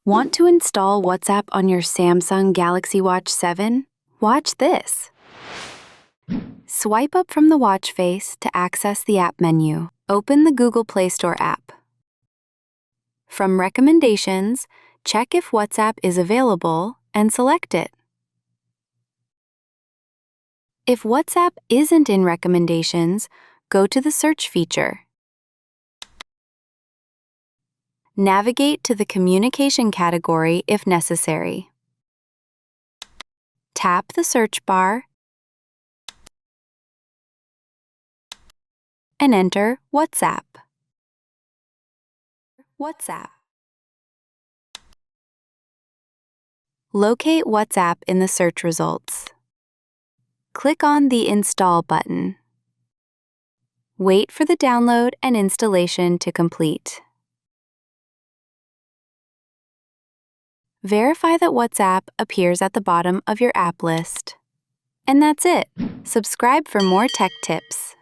Want to install WhatsApp on your Samsung Galaxy Watch 7? Watch this. Swipe up from the watch face to access the app menu. Open the Google Play Store app. From Recommendations, check if WhatsApp is available and select it. If WhatsApp isn't in Recommendations, go to the Search feature. Navigate to the Communication category if necessary. Tap the search bar and enter WhatsApp. Locate WhatsApp in the search results. Click on the Install button. Wait for the download and installation to complete. Verify that WhatsApp appears at the bottom of your app list. And that's it. Subscribe for more tech tips.